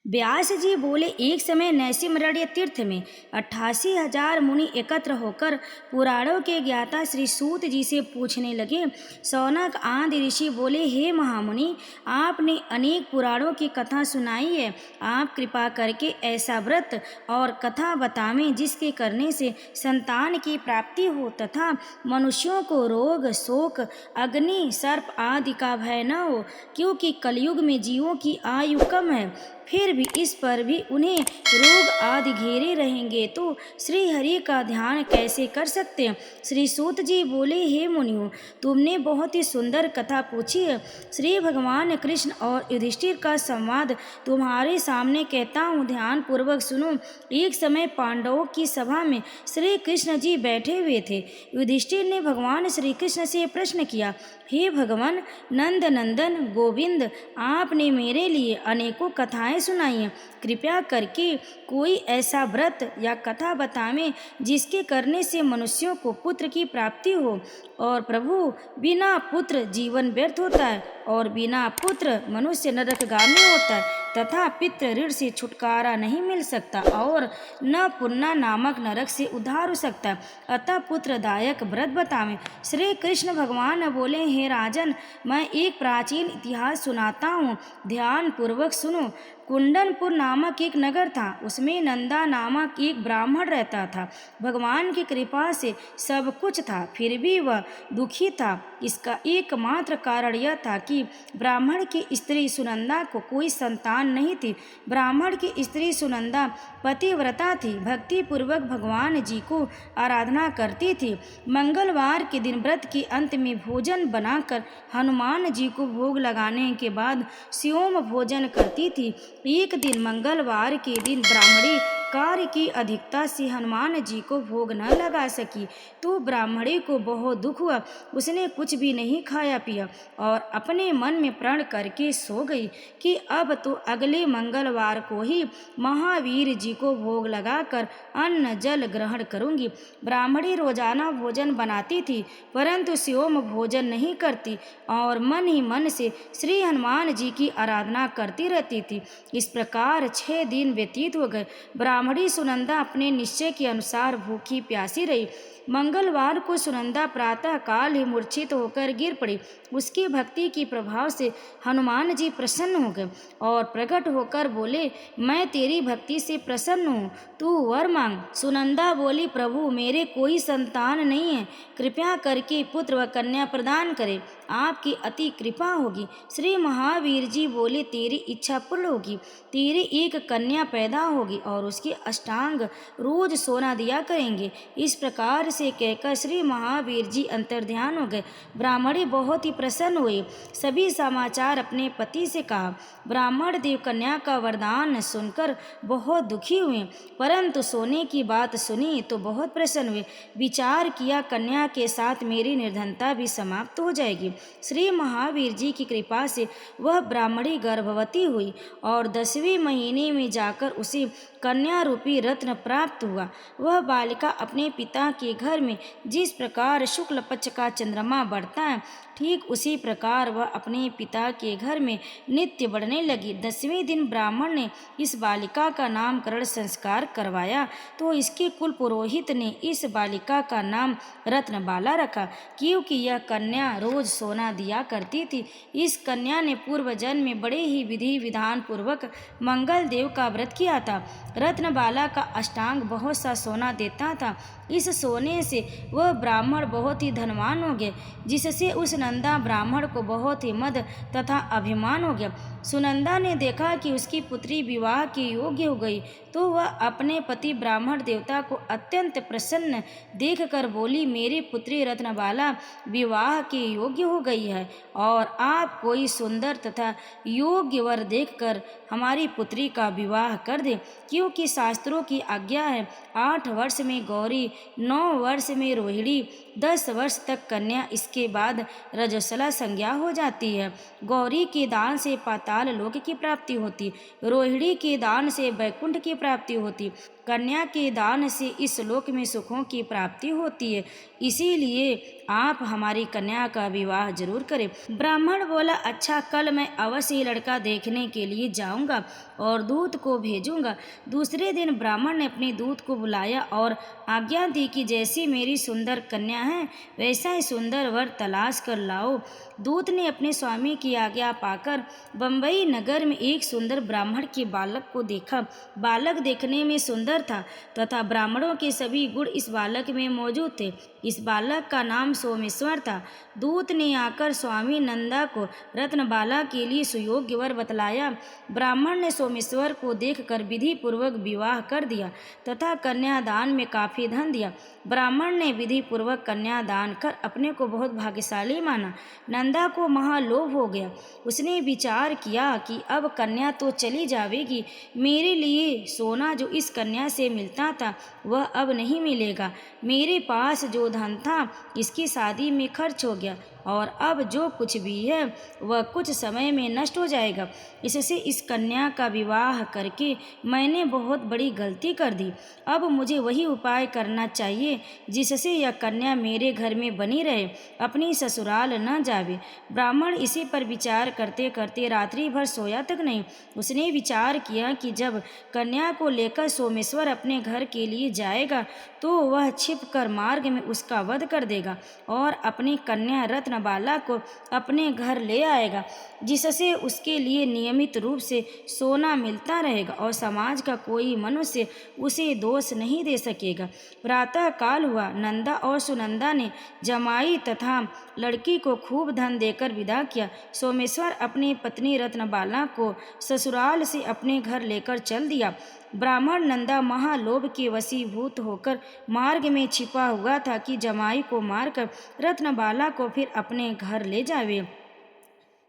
व्यास जी बोले, एक समय नैमिषारण्य तीर्थ में 88,000 मुनि एकत्र होकर पुराणों के ज्ञाता श्री सूत जी से पूछने लगे। शौनक आदि ऋषि बोले, हे महामुनि, आपने अनेक पुराणों की कथा सुनाई है। आप कृपा करके ऐसा व्रत और कथा बतावें जिसके करने से संतान की प्राप्ति हो तथा मनुष्यों को रोग, शोक, अग्नि, सर्प आदि का भय न हो, क्योंकि कलयुग में जीवों की आयु कम है, फिर भी इस पर भी उन्हें रोग आदि घेरे रहेंगे तो श्री हरि का ध्यान कैसे कर सकते हैं। श्री सूत जी बोले, हे मुनियों, तुमने बहुत ही सुंदर कथा पूछी है। श्री भगवान कृष्ण और युधिष्ठिर का संवाद तुम्हारे सामने कहता हूँ, ध्यान पूर्वक सुनो। एक समय पांडवों की सभा में श्री कृष्ण जी बैठे हुए थे। युधिष्ठिर ने भगवान श्री कृष्ण से प्रश्न किया, हे भगवान नंद नंदन गोविंद, आपने मेरे लिए अनेकों कथाएं सुनाई हैं। कृपया करके कोई ऐसा व्रत या कथा बतावें जिसके करने से मनुष्यों को पुत्र की प्राप्ति हो। और प्रभु, बिना पुत्र जीवन व्यर्थ होता है और बिना पुत्र मनुष्य नरकगामी होता है तथा पितृ ऋण से छुटकारा नहीं मिल सकता और न पुन्ना नामक नरक से उद्धार हो सकता। अतः पुत्रदायक व्रत बतावें। श्री कृष्ण भगवान बोले, हे राजन, मैं एक प्राचीन इतिहास सुनाता हूँ, ध्यान पूर्वक सुनो। कुंडनपुर नामक एक नगर था, उसमें नंदा नामक एक ब्राह्मण रहता था। भगवान की कृपा से सब कुछ था, फिर भी वह दुखी था। इसका एकमात्र कारण यह था कि ब्राह्मण की स्त्री सुनंदा को कोई संतान नहीं थी। ब्राह्मण की स्त्री सुनंदा पतिव्रता थी, भक्ति पूर्वक भगवान जी को आराधना करती थी। मंगलवार के दिन व्रत के अंत में भोजन बनाकर हनुमान जी को भोग लगाने के बाद स्योम भोजन करती थी। एक दिन मंगलवार के दिन ब्राह्मणी कार्य की अधिकता से हनुमान जी को भोग न लगा सकी तो ब्राह्मणी को बहुत दुख हुआ। उसने कुछ भी नहीं खाया पिया और अपने मन में प्रण करके सो गई कि अब तो अगले मंगलवार को ही महावीर जी को भोग लगाकर अन्न जल ग्रहण करूंगी। ब्राह्मणी रोजाना भोजन बनाती थी परंतु स्योम भोजन नहीं करती और मन ही मन से श्री हनुमान जी की आराधना करती रहती थी। इस प्रकार 6 दिन व्यतीत हो गए। ब्राह्मणी सुनंदा अपने निश्चय के अनुसार भूखी प्यासी रही। मंगलवार को सुनंदा प्रातः काल ही मूर्छित होकर गिर पड़ी। उसकी भक्ति के प्रभाव से हनुमान जी प्रसन्न हो गए और प्रकट होकर बोले, मैं तेरी भक्ति से प्रसन्न हूँ, तू वर मांग। सुनंदा बोली, प्रभु, मेरे कोई संतान नहीं है, कृपया करके पुत्र व कन्या प्रदान करें, आपकी अति कृपा होगी। श्री महावीर जी बोले, तेरी इच्छा पूर्ण होगी, तेरी एक कन्या पैदा होगी और उसके अष्टांग रोज सोना दिया करेंगे। इस प्रकार से कहकर श्री महावीर जी अंतर्ध्यान हो गए। ब्राह्मणी बहुत ही प्रसन्न हुई, सभी समाचार अपने पति से कहा। ब्राह्मण देव कन्या का वरदान सुनकर बहुत दुखी हुए परंतु सोने की बात सुनी तो बहुत प्रसन्न हुए। विचार किया, कन्या के साथ मेरी निर्धनता भी समाप्त हो जाएगी। श्री महावीर जी की कृपा से वह ब्राह्मणी गर्भवती हुई और 10वें महीने में जाकर उसे कन्या रूपी रत्न प्राप्त हुआ। वह बालिका अपने पिता के घर में जिस प्रकार शुक्ल पक्ष का चंद्रमा बढ़ता है, ठीक उसी प्रकार वह अपने पिता के घर में नित्य बढ़ने लगी। 10वें दिन ब्राह्मण ने इस बालिका का नामकरण संस्कार करवाया तो इसके कुल पुरोहित ने इस बालिका का नाम रत्नबाला रखा, क्योंकि यह कन्या रोज सोना दिया करती थी। इस कन्या ने पूर्व जन्म में बड़े ही विधि विधान पूर्वक मंगल देव का व्रत किया था। रत्नबाला का अष्टांग बहुत सा सोना देता था। इस सोने से वह ब्राह्मण बहुत ही धनवान हो गए, जिससे उस नंदा ब्राह्मण को बहुत ही मद तथा अभिमान हो गया। सुनंदा ने देखा कि उसकी पुत्री विवाह के योग्य हो गई तो वह अपने पति ब्राह्मण देवता को अत्यंत प्रसन्न देखकर बोली, मेरी पुत्री रत्नबाला विवाह के योग्य हो गई है और आप कोई सुंदर तथा योग्य वर देखकर हमारी पुत्री का विवाह कर दे, क्योंकि शास्त्रों की आज्ञा है 8 वर्ष में गौरी, 9 वर्ष में रोहिणी, 10 वर्ष तक कन्या, इसके बाद रजस्वला संज्ञा हो जाती है। गौरी के दान से पाताल लोक की प्राप्ति होती, रोहिणी के दान से वैकुंठ की प्राप्ति होती, कन्या के दान से इस लोक में सुखों की प्राप्ति होती है। इसीलिए आप हमारी कन्या का विवाह जरूर करें। ब्राह्मण बोला, अच्छा, कल मैं अवश्य ही लड़का देखने के लिए जाऊंगा और दूत को भेजूंगा। दूसरे दिन ब्राह्मण ने अपने दूत को बुलाया और आज्ञा दी कि जैसी मेरी सुंदर कन्या है वैसा ही सुंदर वर तलाश कर लाओ। दूत ने अपने स्वामी की आज्ञा पाकर बंबई नगर में एक सुंदर ब्राह्मण के बालक को देखा। बालक देखने में सुंदर था तथा ब्राह्मणों के सभी गुण इस बालक में मौजूद थे। इस बालक का नाम सोमेश्वर था। दूत ने आकर स्वामी नंदा को रत्नबाला के लिए सुयोग्य वर बतलाया। ब्राह्मण ने सोमेश्वर को देखकर विधि पूर्वक विवाह कर दिया तथा कन्यादान में काफी धन दिया। ब्राह्मण ने विधि पूर्वक कन्यादान कर अपने को बहुत भाग्यशाली माना। नंदा को महालोभ हो गया। उसने विचार किया कि अब कन्या तो चली जाएगी, मेरे लिए सोना जो इस कन्या से मिलता था वह अब नहीं मिलेगा। मेरे पास जो धन था इसकी शादी में खर्च हो गया और अब जो कुछ भी है वह कुछ समय में नष्ट हो जाएगा। इससे इस कन्या का विवाह करके मैंने बहुत बड़ी गलती कर दी। अब मुझे वही उपाय करना चाहिए जिससे यह कन्या मेरे घर में बनी रहे, अपनी ससुराल न जावे। ब्राह्मण इसी पर विचार करते करते रात्रि भर सोया तक नहीं। उसने विचार किया कि जब कन्या को लेकर सोमेश्वर अपने घर के लिए जाएगा तो वह छिप कर मार्ग में उसका वध कर देगा और अपनी कन्या रत्नबाला को अपने घर ले आएगा, जिससे उसके लिए नियमित रूप से सोना मिलता रहेगा और समाज का कोई मनुष्य उसे दोष नहीं दे सकेगा। प्रातः काल हुआ। नंदा और सुनंदा ने जमाई तथा लड़की को खूब धन देकर विदा किया। सोमेश्वर अपनी पत्नी रत्नबाला को ससुराल से अपने घर लेकर चल दिया। ब्राह्मण नंदा महालोभ के वशीभूत होकर मार्ग में छिपा हुआ था कि जमाई को मारकर रत्नबाला को फिर अपने घर ले जावे,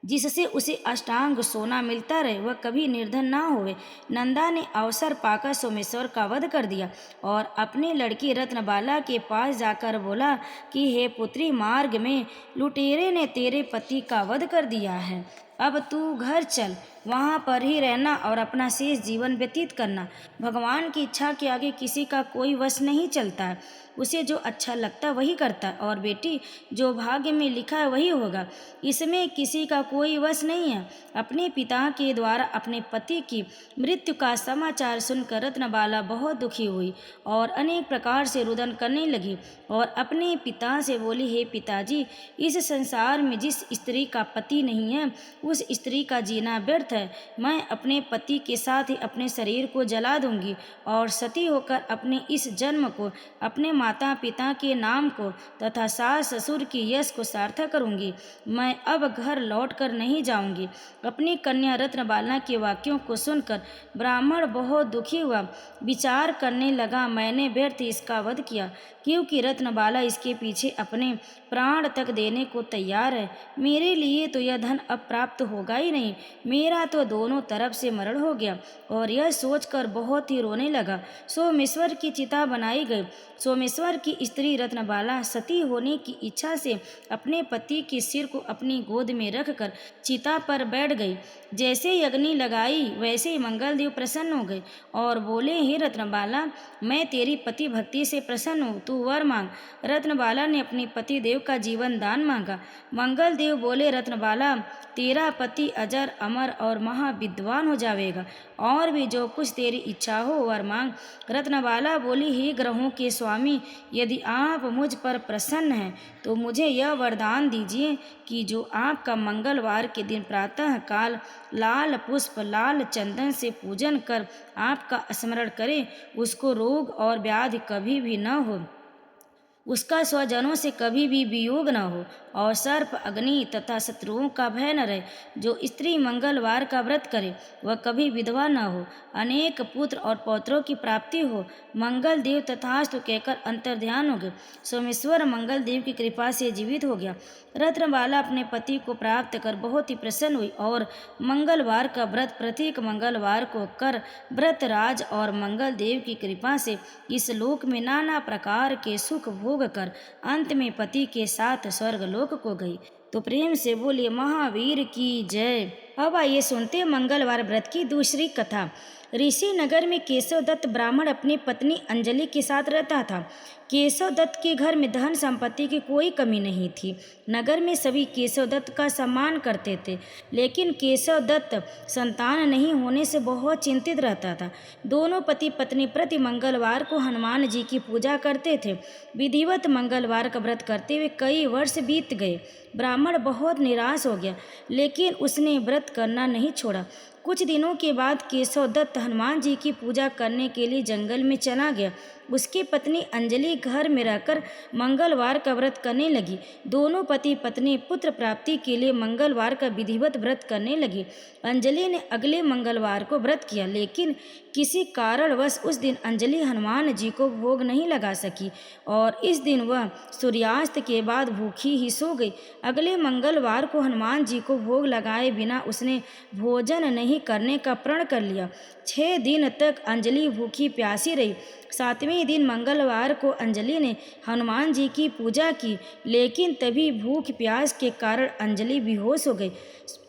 जिससे उसे अष्टांग सोना मिलता रहे, वह कभी निर्धन ना होवे। नंदा ने अवसर पाकर सोमेश्वर का वध कर दिया और अपनी लड़की रत्नबाला के पास जाकर बोला कि हे पुत्री, मार्ग में लुटेरे ने तेरे पति का वध कर दिया है। अब तू घर चल, वहाँ पर ही रहना और अपना शेष जीवन व्यतीत करना। भगवान की इच्छा के आगे किसी का कोई वश नहीं चलता है। उसे जो अच्छा लगता वही करता है और बेटी, जो भाग्य में लिखा है वही होगा। इसमें किसी का कोई वश नहीं है। अपने पिता के द्वारा अपने पति की मृत्यु का समाचार सुनकर रत्नबाला बहुत दुखी हुई और अनेक प्रकार से रुदन करने लगी और अपने पिता से बोली, हे पिताजी, इस संसार में जिस स्त्री का पति नहीं है उस स्त्री का जीना व्यर्थ है। मैं अपने पति के साथ ही अपने शरीर को जला दूंगी और सती होकर अपने इस जन्म को, अपने माता पिता के नाम को तथा सास ससुर की यश को सार्थक करूंगी। मैं अब घर लौट कर नहीं जाऊंगी। अपनी कन्या रत्नबाला के वाक्यों को सुनकर ब्राह्मण बहुत दुखी हुआ। विचार करने लगा, मैंने व्यर्थ इसका वध किया, क्योंकि रत्नबाला इसके पीछे अपने प्राण तक देने को तैयार है। मेरे लिए तो यह धन अब प्राप्त होगा ही नहीं, मेरा तो दोनों तरफ से मरण हो गया। और यह सोचकर बहुत ही रोने लगा। सोमेश्वर की चिता बनाई गई। सोमेश्वर की स्त्री रत्नबाला सती होने की इच्छा से अपने पति के सिर को अपनी गोद में रखकर चिता पर बैठ गई। जैसे ही अग्नि लगाई वैसे ही मंगलदेव प्रसन्न हो गए और बोले, हे रत्नबाला, मैं तेरी पति भक्ति से प्रसन्न हूँ, तू वर मांग। रत्नबाला ने अपने पति देव का जीवन दान मांगा। मंगलदेव बोले, रत्नबाला, तेरा पति अजर अमर और महाविद्वान हो जाएगा और भी जो कुछ तेरी इच्छा हो वर मांग। रत्नबाला बोली, हे ग्रहों के स्वामी, यदि आप मुझ पर प्रसन्न हैं तो मुझे यह वरदान दीजिए कि जो आपका मंगलवार के दिन प्रातः काल लाल पुष्प लाल चंदन से पूजन कर आपका स्मरण करे, उसको रोग और व्याधि कभी भी न हो, उसका स्वजनों से कभी भी वियोग न हो और सर्प अग्नि तथा शत्रुओं का भय न रहे। जो स्त्री मंगलवार का व्रत करे वह कभी विधवा न हो, अनेक पुत्र और पौत्रों की प्राप्ति हो। मंगल देव तथास्तु कहकर अंतर्ध्यान हो गए। सोमेश्वर मंगल देव की कृपा से जीवित हो गया। रत्नबाला अपने पति को प्राप्त कर बहुत ही प्रसन्न हुई और मंगलवार का व्रत प्रत्येक मंगलवार को कर व्रतराज और मंगल देव की कृपा से इस लोक में नाना प्रकार के सुख भोग कर अंत में पति के साथ स्वर्गलोक को गई। तो प्रेम से बोलिए महावीर की जय। अब आइए सुनते मंगलवार व्रत की दूसरी कथा। ऋषि नगर में केशव दत्त ब्राह्मण अपनी पत्नी अंजलि के साथ रहता था। केशव दत्त के घर में धन संपत्ति की कोई कमी नहीं थी। नगर में सभी केशव दत्त का सम्मान करते थे, लेकिन केशव दत्त संतान नहीं होने से बहुत चिंतित रहता था। दोनों पति पत्नी प्रति मंगलवार को हनुमान जी की पूजा करते थे। विधिवत मंगलवार का व्रत करते हुए कई वर्ष बीत गए। ब्राह्मण बहुत निराश हो गया, लेकिन उसने व्रत करना नहीं छोड़ा। कुछ दिनों के बाद केशव दत्त हनुमान जी की पूजा करने के लिए जंगल में चला गया। उसकी पत्नी अंजलि घर में रहकर मंगलवार का व्रत करने लगी। दोनों पति पत्नी पुत्र प्राप्ति के लिए मंगलवार का विधिवत व्रत करने लगी। अंजलि ने अगले मंगलवार को व्रत किया, लेकिन किसी कारणवश उस दिन अंजलि हनुमान जी को भोग नहीं लगा सकी और इस दिन वह सूर्यास्त के बाद भूखी ही सो गई। अगले मंगलवार को हनुमान जी को भोग लगाए बिना उसने भोजन नहीं करने का प्रण कर लिया। 6 दिन तक अंजलि भूखी प्यासी रही। 7वें दिन मंगलवार को अंजलि ने हनुमान जी की पूजा की, लेकिन तभी भूख प्यास के कारण अंजलि बेहोश हो गई।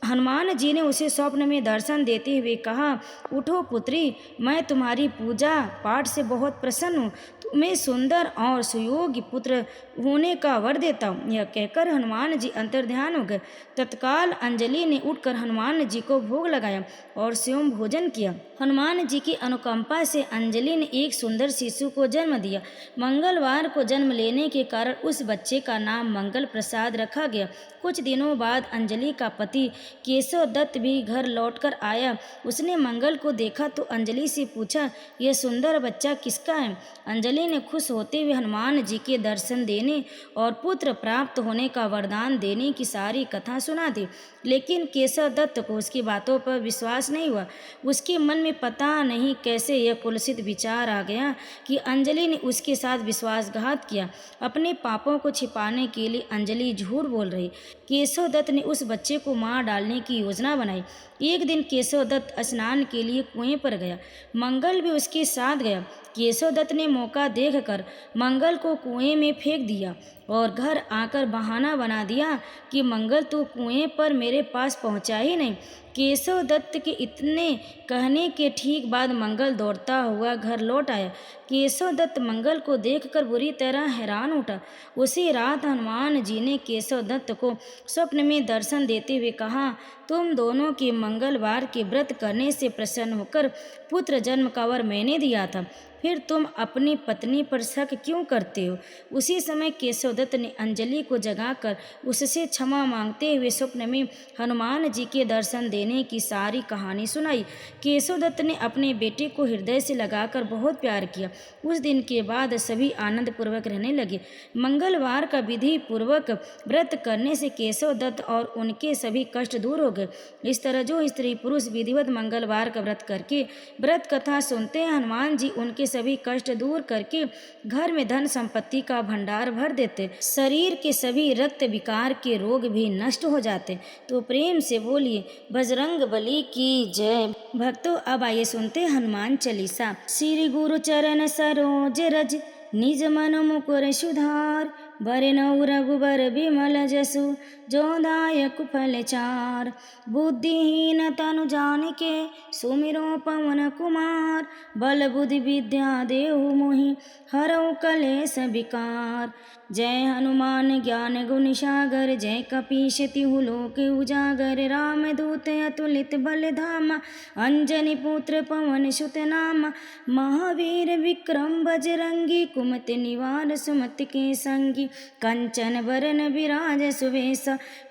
हनुमान जी ने उसे स्वप्न में दर्शन देते हुए कहा, उठो पुत्री, मैं तुम्हारी पूजा पाठ से बहुत प्रसन्न हूँ। तुम्हें सुंदर और सुयोग्य पुत्र होने का वर देता हूँ। यह कहकर हनुमान जी अंतर्ध्यान हो गए। तत्काल अंजलि ने उठकर हनुमान जी को भोग लगाया और स्वयं भोजन किया। हनुमान जी की अनुकंपा से अंजलि ने एक सुंदर शिशु को जन्म दिया। मंगलवार को जन्म लेने के कारण उस बच्चे का नाम मंगल प्रसाद रखा गया। कुछ दिनों बाद अंजलि का पति केशव दत्त भी घर लौटकर आया। उसने मंगल को देखा तो अंजलि से पूछा, यह सुंदर बच्चा किसका है? अंजलि ने खुश होते हुए हनुमान जी के दर्शन देने और पुत्र प्राप्त होने का वरदान देने की सारी कथा सुना दी, लेकिन केशव दत्त को उसकी बातों पर विश्वास नहीं हुआ। उसके मन में पता नहीं कैसे यह कुलसित विचार आ गया कि अंजलि ने उसके साथ विश्वासघात किया। अपने पापों को छिपाने के लिए अंजलि झूठ बोल रही। केशव दत्त ने उस बच्चे को मार डालने की योजना बनाई। एक दिन केशव दत्त स्नान के लिए कुएं पर गया। मंगल भी उसके साथ गया। केशव दत्त ने मौका देखकर मंगल को कुएं में फेंक दिया और घर आकर बहाना बना दिया कि मंगल तो कुएं पर मेरे पास पहुंचा ही नहीं। केशव दत्त के इतने कहने के ठीक बाद मंगल दौड़ता हुआ घर लौट आया। केशव दत्त मंगल को देखकर बुरी तरह हैरान उठा। उसी रात हनुमान जी ने केशव दत्त को स्वप्न में दर्शन देते हुए कहा, तुम दोनों के मंगलवार के व्रत करने से प्रसन्न होकर पुत्र जन्म का वर मैंने दिया था, फिर तुम अपनी पत्नी पर शक क्यों करते हो? उसी समय केशव दत्त ने अंजलि को जगाकर उससे क्षमा मांगते हुए स्वप्न में हनुमान जी के दर्शन देने की सारी कहानी सुनाई। केशव दत्त ने अपने बेटे को हृदय से लगाकर बहुत प्यार किया। उस दिन के बाद सभी आनंद पूर्वक रहने लगे। मंगलवार का विधि पूर्वक व्रत करने से केशव दत्त और उनके सभी कष्ट दूर हो गए। इस तरह जो स्त्री पुरुष विधिवत मंगलवार का व्रत करके व्रत कथा सुनते हैं, हनुमान जी उनके सभी कष्ट दूर करके घर में धन संपत्ति का भंडार भर देते। शरीर के सभी रक्त विकार के रोग भी नष्ट हो जाते। तो प्रेम से बोलिए बजरंग बली की जय। भक्तों, अब आइए सुनते हनुमान चालीसा। श्री गुरु चरण सरोज रज निज मन मुकुर सुधार, बरनउँ रघुबर बिमल जसु जो दायक फल चार। बुद्धिहीन तनु जानिके सुमिरो पवन कुमार, बल बुद्धि विद्या देहु मोहि हरऊ कलेश विकार। जय हनुमान ज्ञान गुण सागर, जय कपीश तिहु लोक उजागर। रामदूत अतुलित बल धामा, अंजनी पुत्र पवन सुत नामा। महावीर विक्रम बजरंगी, कुमति निवार सुमति के संगी। कंचन बरन विराज सुवेश,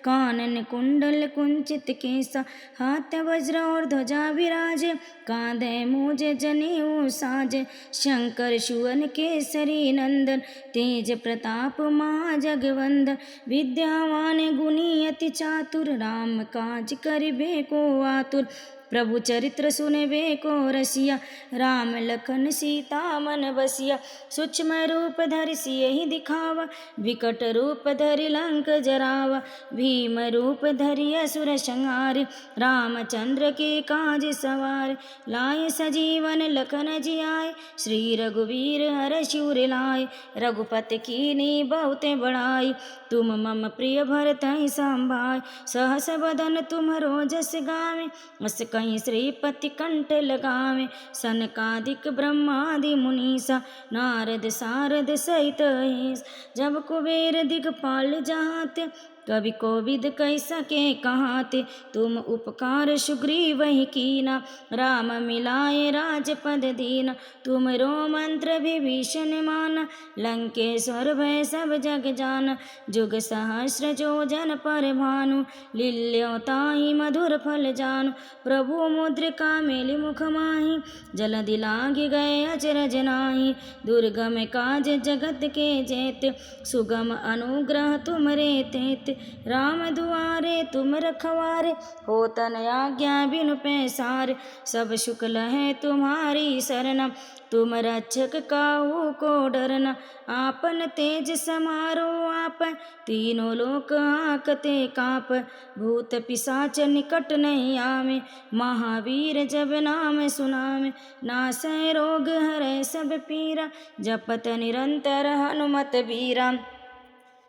कानन कुंडल कुंचित केश, हाथ वज्र और ध्वजा विराजे, कांधे मूज जनेऊ साजे, शंकर सुवन केसरी नंदन, तेज प्रताप महाजगवंदन, विद्यावान गुणी अति चातुर, राम काज करिबे को आतुर, प्रभु चरित्र सुनबे को रसिया, राम लखन सीता मन बसिया, सूक्ष्म रूप धरि सियहि दिखावा, विकट रूप धरि लंक जरावा, भीम रूप धरि असुर संहार, रामचंद्र के काज सवार, लाए सजीवन लखन जियाए, श्री रघुवीर हर शिवर लाए, रघुपति कीन्ही बहुत बड़ाई, तुम मम प्रिय भरतहि संभाय, सहस बदन तुम्हरो जस गावे, अस कहीं श्रीपति कंठ लगावे, सनकादिक ब्रह्मादि मुनीसा, नारद सारद सहित अहिस, जब कुबेर दिगपाल जहाते, कवि कोविद कह सके कहाते, तुम उपकार सुग्रीव ही कीना, राम मिलाए राजपद दीना, तुम रो मंत्र विभीषण माना, लंकेश्वर भय सब जग जाना, जुग सहस्र जो जन पर भानु, लील्यो ताहि मधुर फल जानु, प्रभु मुद्रिका मेलि मुख माहि, जलधि लागी गए अचरज नाही, दुर्गम काज जगत के जेत, सुगम अनुग्रह तुमरे तेत, राम दुआरे तुम रखवारे, होतन आज्ञा बिनु पैसारे, सब सुख लहै तुम्हारी सरना, तुम रक्षक काहू को डरना, आपन तेज समारो आप, तीनों लोक हाकते काप, भूत पिशाच निकट नहीं आवे, महावीर जब नाम सुनावे, नासै रोग हरै सब पीरा, जपत निरंतर हनुमत बीरा,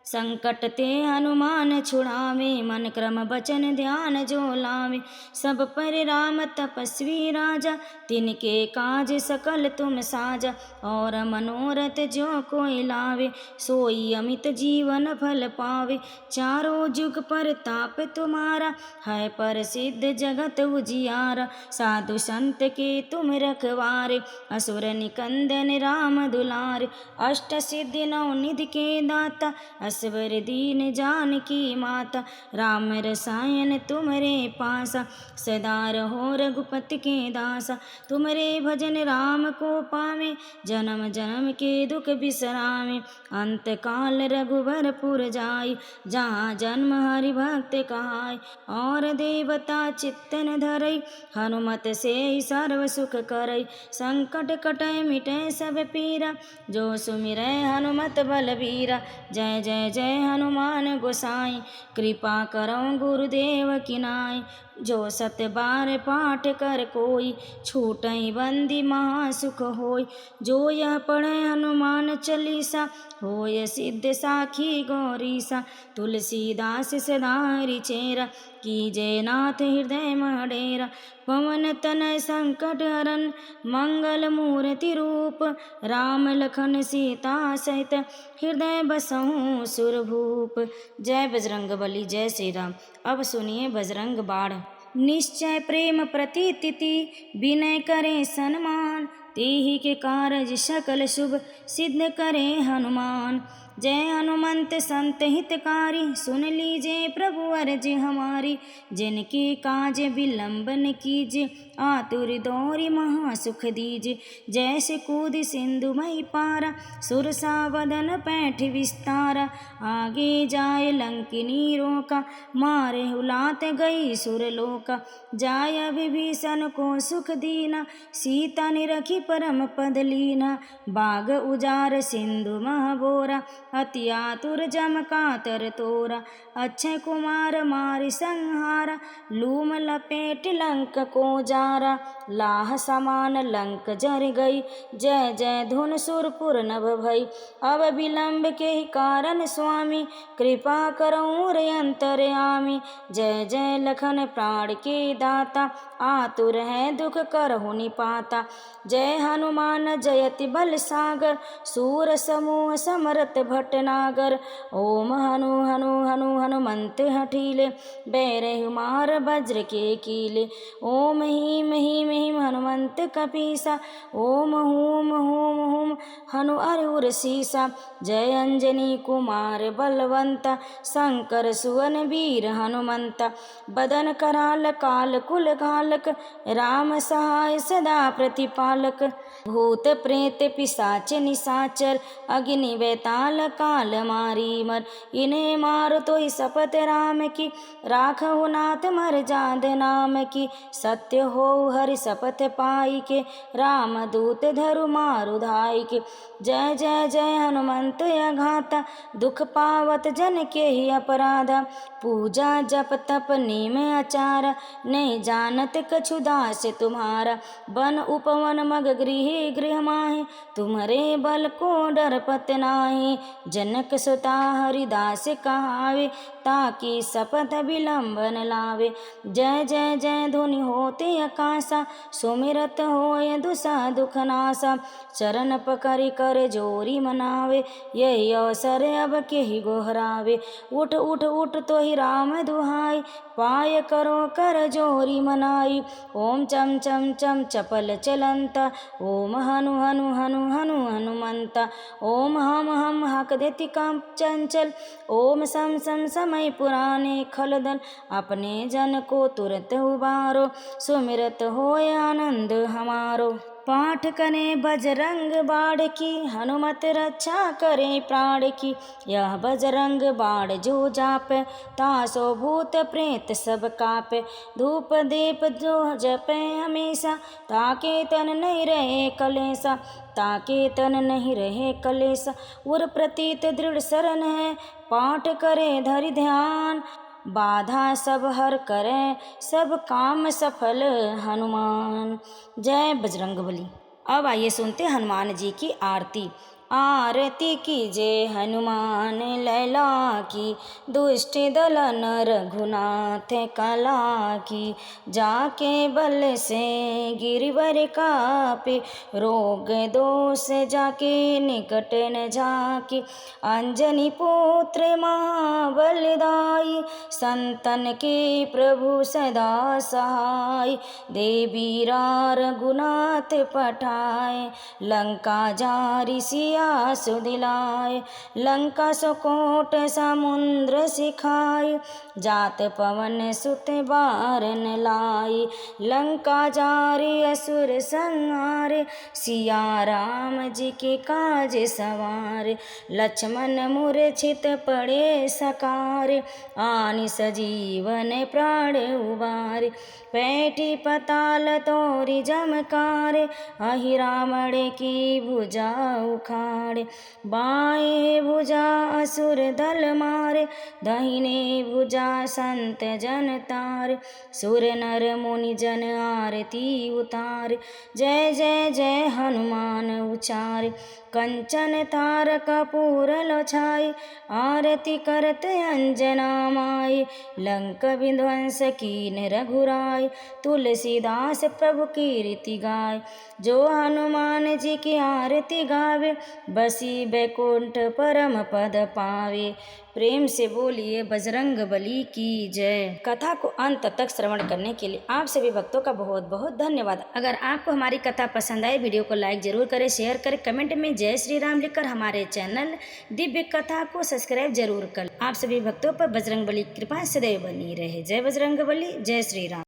संकट ते हनुमान छुड़ावे, मन क्रम बचन ध्यान जो लावे, सब पर राम तपस्वी राजा, तिनके काज सकल तुम साजा, और मनोरथ जो कोई लावे, सोई अमित जीवन फल पावे, चारों जुग पर ताप तुम्हारा, है प्रसिद्ध जगत उजियारा, साधु संत के तुम रखवारे, असुर निकंदन राम दुलारे, अष्ट सिद्धि नौ निधि के दाता, असवर दीन जानकी माता, राम रसायन तुमरे पासा, सदा रहो रघुपति के दासा, तुमरे भजन राम को पावे, जन्म जन्म के दुख बिसरावे, अंत काल रघुबर पुर जाय, जहाँ जन्म हरि भक्त कहाय, और देवता चित्तन धरई, हनुमत से सर्व सुख करई, संकट कटै मिटै सब पीरा, जो सुमिरै हनुमत बलबीरा, जय जय जय हनुमान गोसाई, कृपा करो गुरुदेव की नाई, जो सत बार पाठ कर कोई, छूटई बंदी महासुख होय, जो यह पढ़े हनुमान चालीसा, होय सिद्ध साखी गौरीसा, तुलसीदास सदा हरिचेरा, कीजे नाथ हृदय महडेरा, पवन तनय संकट हरन, मंगल मूर्ति रूप, राम लखन सीता सहित, हृदय बसहु सुरभूप। जय बजरंगबली, जय श्री राम। अब सुनिए बजरंग बाण। निश्चय प्रेम प्रतीति, विनय करे सन्मान, तेहि के कारज सकल शुभ, सिद्ध करे हनुमान। जय हनुमंत संत हितकारी, सुन लीजिए प्रभु अर्जी हमारी, जिनके काज विलंबन कीजिए, आतुर दौरी महासुख दीजिए। जैसे कूद सिंधु मई पारा, सुरसा वदन पैठ विस्तारा, आगे जाय लंकिनी रोका, मारे हुलात गई सुरलोका। जाय विभीषण को सुख दीना, सीता निरखी परम पद लीना। बाग उजार सिंधु महबोरा, अति आतुर जम कातर तोरा। अक्षय कुमार मारि संहारा, लूम लपेट लंक को जारा। लाह समान लंक जर गई, जय जय धुन सुरपुर नभ भई। अब विलंब के कारण स्वामी, कृपा करऊँ रे अंतरयामी। जय जय लखन प्राण के दाता, आतुर है दुख करहु निपाता। जय हनुमान जयति बल सागर, सूर समूह समरत भटनागर। ओम हनु हनु हनु हनुमंत हठीले, बैरहु मार वज्र के कीले। ओम ह्रीं ह्रीं ह्रीं हनुमंत कपीसा, ओम हूम हूम हूम हनु अरुर सीसा। जय अंजनी कुमार बलवंता, शंकर सुवन वीर हनुमंता। बदन कराल काल कुल घालक, राम सहाय सदा प्रतिपालक। भूत प्रेत पिशाच निशाचर, अग्नि वेताल काल मारी मर। इन्हें मारो तो शपथ राम की, राखहु नाथ मर जाद नाम की। सत्य हो हरि शपथ पाई के, राम दूत धरु मारु धाई के। जय जय जय हनुमंत अघाता, दुख पावत जन के ही अपराधा। पूजा जप तप नेम आचार, नहीं जानत कछु दास तुम्हारा। वन उपवन मग गृह गृह माहि, तुम्हारे बल को डरपत नाहि। जनक सुता हरिदास कहावे, ताकि शपथ विलंबन लावे। जय जय जय ध्वनि होते आकाशा, सुमिरत होय दुसा दुख नासा। चरण पकड़ि कर जोरी मनावे, यही अवसर अब के ही गोहरावे। उठ उठ उठ तो ही राम दुहाई, पाय करो कर जोरी मनाई। ओम चम चम चम चपल चलंता, ओम हनु हनु हनु हनु हनुमंता। ओम हम हक देति काम चंचल, ओम सम सम समय पुराने खलदल। अपने जन को तुरत उबारो, सुमिरत होय आनंद हमारो। पाठ करें बजरंग बाण की, हनुमत रक्षा करें प्राण की। यह बजरंग बाण जो जापे, तासो भूत प्रेत सब कापे। धूप दीप जो जपे हमेशा, ताके तन नहीं रहे कलेसा। ताके तन नहीं रहे कलेसा, उर प्रतीत दृढ़ शरण है। पाठ करे धरि ध्यान, बाधा सब हर करे, सब काम सफल हनुमान। जय बजरंगबली। अब आइए सुनते हनुमान जी की आरती। आरती कीजे हनुमान लैला की, दुष्ट दल रघुनाथ कला की। जाके बल से गिरवर कापे, रोग दोष जाके निकट न जाके। अंजनी पुत्र महाबलदाई, संतन के प्रभु सदा सहाय। देवीरा रघुनाथ पठाए, लंका जारि सिया सुदिलाए। लंका सुकोट समुद्र सिखाए, जात पवन सुत बारन लाए। लंका जारि असुर संहारे, सिया राम जी के काज सवारे। लक्ष्मण मूर्छित पड़े सकारे, आनि सजीवन प्राण उबारे। पैठी पताल तोरि जमकारे, अहि रावण की भुजा उखाड़े। बाएं भुजा असुर दल मारे, दाहिने भुजा संत जन तारे। सुर नर मुनि जन आरती उतारे, जय जय जय हनुमान उचारे। कंचन तार कपूर लो छाई, आरती करत अंजना माई। लंक विध्वंस कीन रघुराई, तुलसीदास प्रभु कीर्ति गाय। जो हनुमान जी की आरती गावे, बसी बैकुंठ परम पद पावे। प्रेम से बोलिए बजरंग बली की जय। कथा को अंत तक श्रवण करने के लिए आप सभी भक्तों का बहुत बहुत धन्यवाद। अगर आपको हमारी कथा पसंद आए, वीडियो को लाइक जरूर करें, शेयर करें, कमेंट में जय श्री राम लिखकर हमारे चैनल दिव्य कथा को सब्सक्राइब जरूर करें। आप सभी भक्तों पर बजरंग बली की कृपा सदैव बनी रहे। जय बजरंग बली, जय श्री राम।